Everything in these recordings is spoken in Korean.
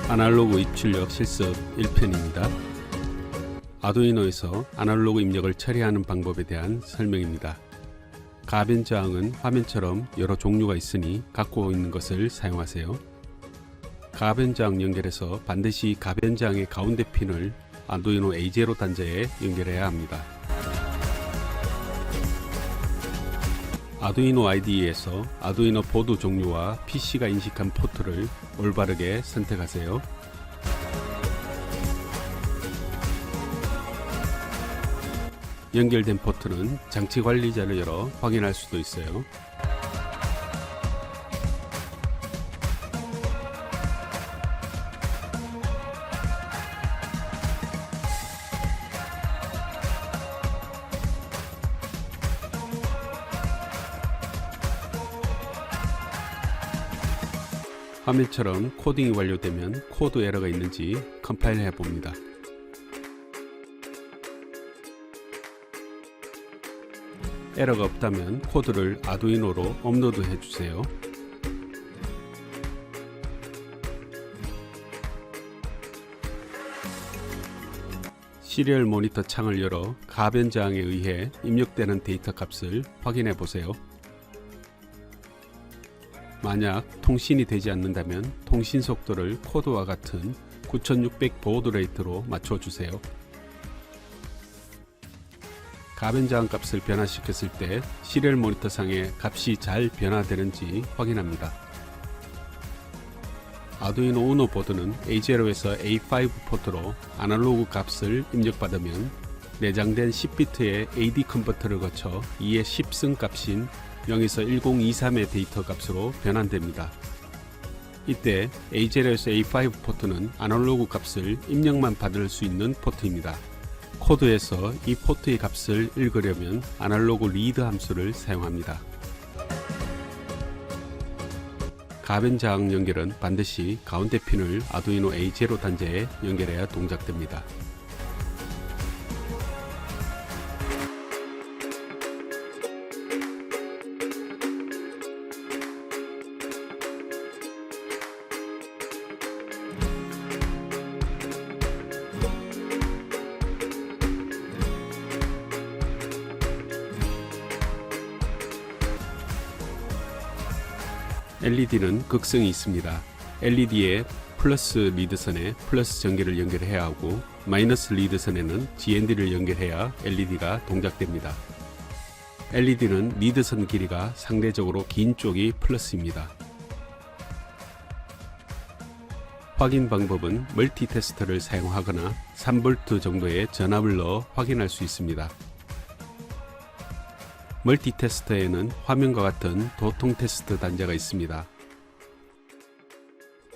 아날로그 입출력 실습 1편입니다. 아두이노에서 아날로그 입력을 처리하는 방법에 대한 설명입니다. 가변 저항은 화면처럼 여러 종류가 있으니 갖고 있는 것을 사용하세요. 가변 저항 연결에서 반드시 가변 저항의 가운데 핀을 아두이노 A0 단자에 연결해야 합니다. 아두이노 IDE에서 아두이노 보드 종류와 PC가 인식한 포트를 올바르게 선택하세요. 연결된 포트는 장치 관리자를 열어 확인할 수도 있어요. 화면처럼 코딩이 완료되면 코드 에러가 있는지 컴파일 해봅니다. 에러가 없다면 코드를 아두이노로 업로드 해주세요. 시리얼 모니터 창을 열어 가변 저항에 의해 입력되는 데이터 값을 확인해 보세요. 만약 통신이 되지 않는다면 통신 속도를 코드와 같은 9600 보드 레이트로 맞춰주세요. 가변 저항 값을 변화시켰을 때 시리얼 모니터 상에 값이 잘 변화되는지 확인합니다. 아두이노 우노 보드는 A0에서 A5 포트로 아날로그 값을 입력받으면 내장된 10비트의 AD 컨버터를 거쳐 2의 10승 값인 0에서 1023의 데이터 값으로 변환됩니다. 이때 A0에서 A5 포트는 아날로그 값을 입력만 받을 수 있는 포트입니다. 코드에서 이 포트의 값을 읽으려면 아날로그 리드 함수를 사용합니다. 가변 저항 연결은 반드시 가운데 핀을 아두이노 A0 단자에 연결해야 동작됩니다. LED는 극성이 있습니다. LED의 플러스 리드선에 플러스 전기를 연결해야 하고 마이너스 리드선에는 GND를 연결해야 LED가 동작됩니다. LED는 리드선 길이가 상대적으로 긴 쪽이 플러스입니다. 확인 방법은 멀티 테스터를 사용하거나 3V 정도의 전압을 넣어 확인할 수 있습니다. 멀티 테스터에는 화면과 같은 도통 테스트 단자가 있습니다.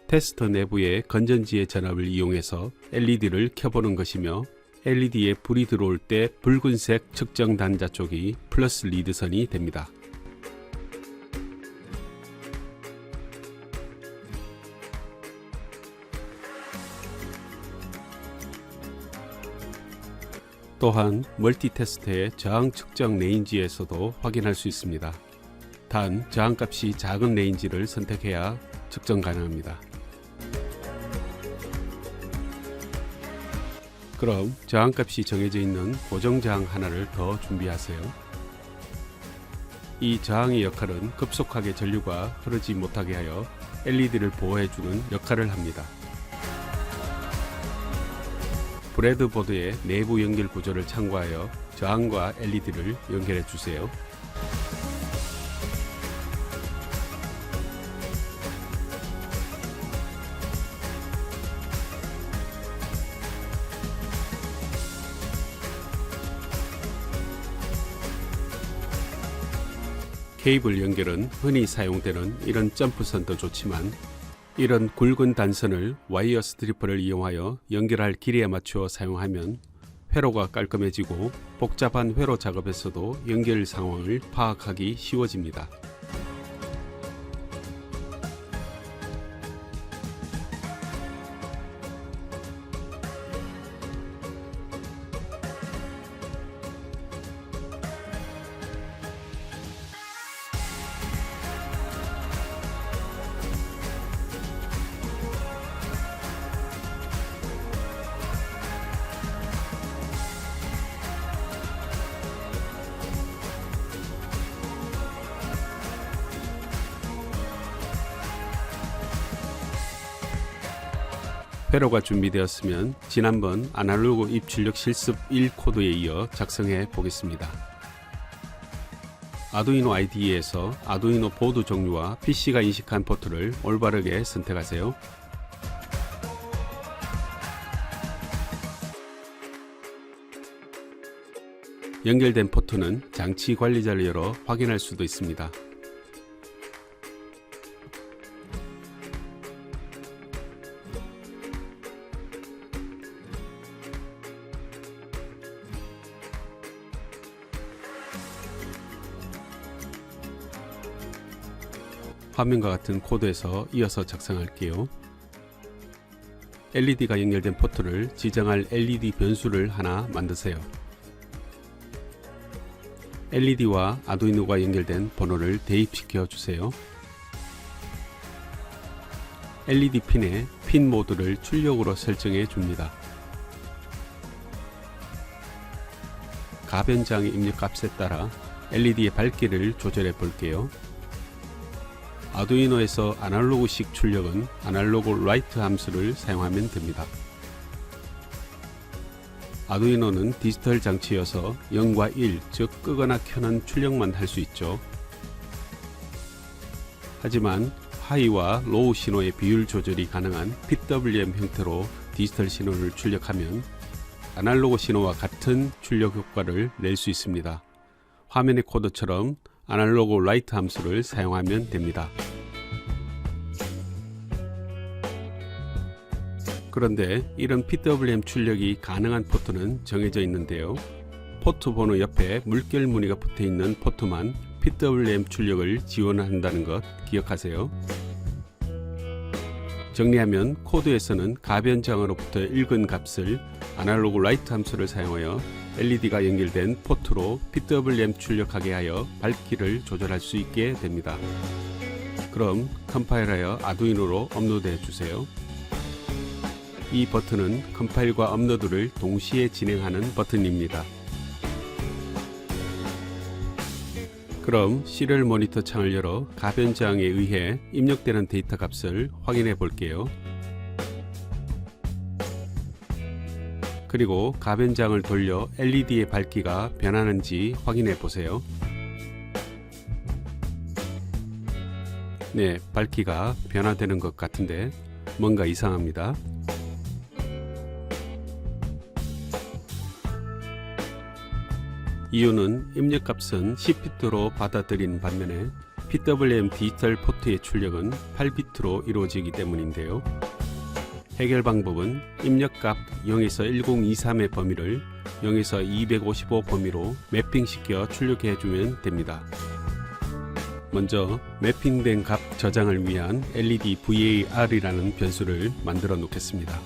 테스터 내부의 건전지의 전압을 이용해서 LED를 켜보는 것이며 LED에 불이 들어올 때 붉은색 측정 단자 쪽이 플러스 리드선이 됩니다. 또한 멀티 테스트의 저항 측정 레인지에서도 확인할 수 있습니다. 단 저항값이 작은 레인지를 선택해야 측정 가능합니다. 그럼 저항값이 정해져 있는 고정 저항 하나를 더 준비하세요. 이 저항의 역할은 급속하게 전류가 흐르지 못하게 하여 LED를 보호해주는 역할을 합니다. 브레드보드의 내부 연결 구조를 참고하여 저항과 LED를 연결해 주세요. 케이블 연결은 흔히 사용되는 이런 점프선도 좋지만 이런 굵은 단선을 와이어 스트리퍼를 이용하여 연결할 길이에 맞추어 사용하면 회로가 깔끔해지고 복잡한 회로 작업에서도 연결 상황을 파악하기 쉬워집니다. 회로가 준비되었으면 지난번 아날로그 입출력 실습 1 코드에 이어 작성해 보겠습니다. 아두이노 IDE에서 아두이노 보드 종류와 PC가 인식한 포트를 올바르게 선택하세요. 연결된 포트는 장치 관리자를 열어 확인할 수도 있습니다. 화면과 같은 코드에서 이어서 작성할게요. LED가 연결된 포트를 지정할 LED 변수를 하나 만드세요. LED와 아두이노가 연결된 번호를 대입시켜 주세요. LED 핀의 핀 모드를 출력으로 설정해 줍니다. 가변장의 입력 값에 따라 LED의 밝기를 조절해 볼게요. 아두이노에서 아날로그식 출력은 아날로그 라이트 함수를 사용하면 됩니다. 아두이노는 디지털 장치여서 0과 1, 즉 끄거나 켜는 출력만 할 수 있죠. 하지만 하이와 로우 신호의 비율 조절이 가능한 PWM 형태로 디지털 신호를 출력하면 아날로그 신호와 같은 출력 효과를 낼 수 있습니다. 화면의 코드처럼 아날로그 라이트 함수를 사용하면 됩니다. 그런데 이런 PWM 출력이 가능한 포트는 정해져 있는데요. 포트 번호 옆에 물결 무늬가 붙어 있는 포트만 PWM 출력을 지원한다는 것 기억하세요. 정리하면 코드에서는 가변장으로부터 읽은 값을 아날로그 라이트 함수를 사용하여 LED가 연결된 포트로 PWM 출력하게 하여 밝기를 조절할 수 있게 됩니다. 그럼 컴파일하여 아두이노로 업로드해 주세요. 이 버튼은 컴파일과 업로드를 동시에 진행하는 버튼입니다. 그럼 시리얼 모니터 창을 열어 가변장에 의해 입력되는 데이터 값을 확인해 볼게요. 그리고 가변장을 돌려 LED의 밝기가 변하는지 확인해 보세요. 네, 밝기가 변화되는 것 같은데 뭔가 이상합니다. 이유는 입력값은 10비트로 받아들이는 반면에 PWM 디지털 포트의 출력은 8비트로 이루어지기 때문인데요. 해결 방법은 입력값 0에서 1023의 범위를 0에서 255 범위로 매핑시켜 출력해 주면 됩니다. 먼저 매핑된 값 저장을 위한 LED VAR이라는 변수를 만들어 놓겠습니다.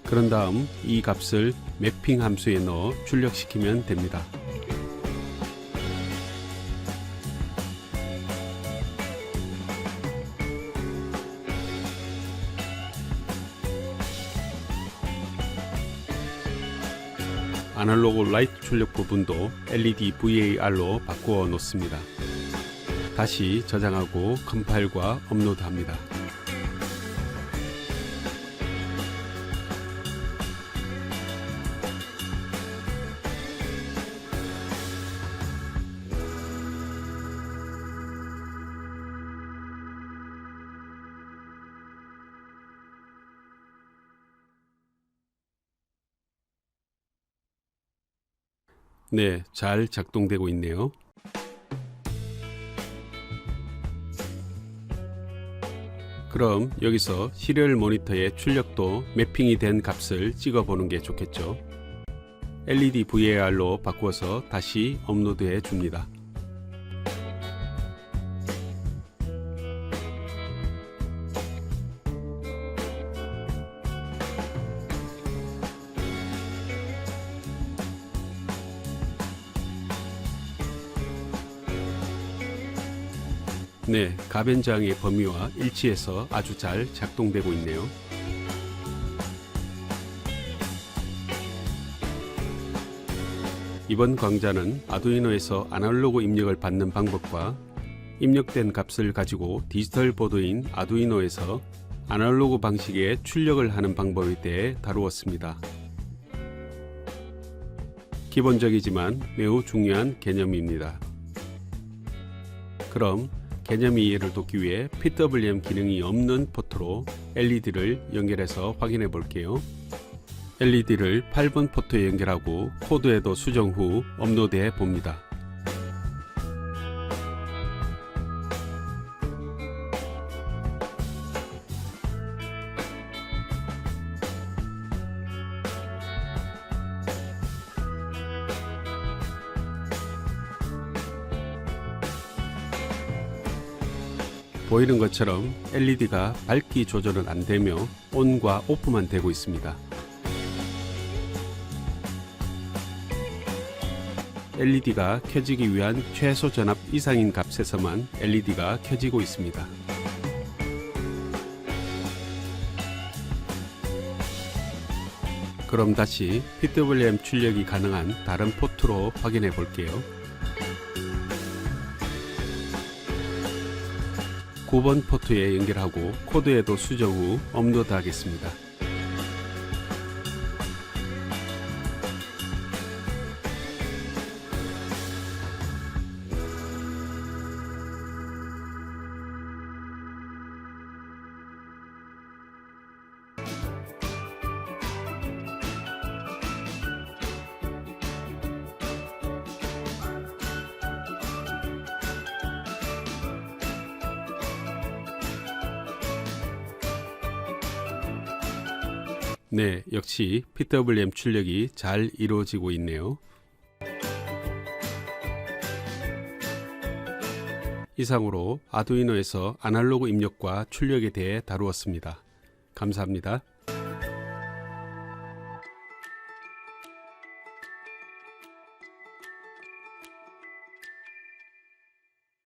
그런 다음 이 값을 매핑 함수에 넣어 출력시키면 됩니다. 아날로그 라이트 출력 부분도 LED VAR로 바꾸어 놓습니다. 다시 저장하고 컴파일과 업로드합니다. 네, 잘 작동되고 있네요. 그럼 여기서 시리얼 모니터의 출력도 매핑이 된 값을 찍어 보는 게 좋겠죠. LED VAR로 바꾸어서 다시 업로드해 줍니다. 네, 가변장의 범위와 일치해서 아주 잘 작동되고 있네요. 이번 강좌는 아두이노에서 아날로그 입력을 받는 방법과 입력된 값을 가지고 디지털 보드인 아두이노에서 아날로그 방식의 출력을 하는 방법에 대해 다루었습니다. 기본적이지만 매우 중요한 개념입니다. 그럼 개념 이해를 돕기 위해 PWM 기능이 없는 포트로 LED를 연결해서 확인해 볼게요. LED를 8번 포트에 연결하고 코드 헤더 수정 후 업로드해 봅니다. 보이는 것처럼 LED가 밝기 조절은 안되며 ON과 OFF만 되고 있습니다. LED가 켜지기 위한 최소 전압 이상인 값에서만 LED가 켜지고 있습니다. 그럼 다시 PWM 출력이 가능한 다른 포트로 확인해 볼게요. 9번 포트에 연결하고 코드 헤더 수정 후 업로드 하겠습니다. 네, 역시 PWM 출력이 잘 이루어지고 있네요. 이상으로 아두이노에서 아날로그 입력과 출력에 대해 다루었습니다. 감사합니다.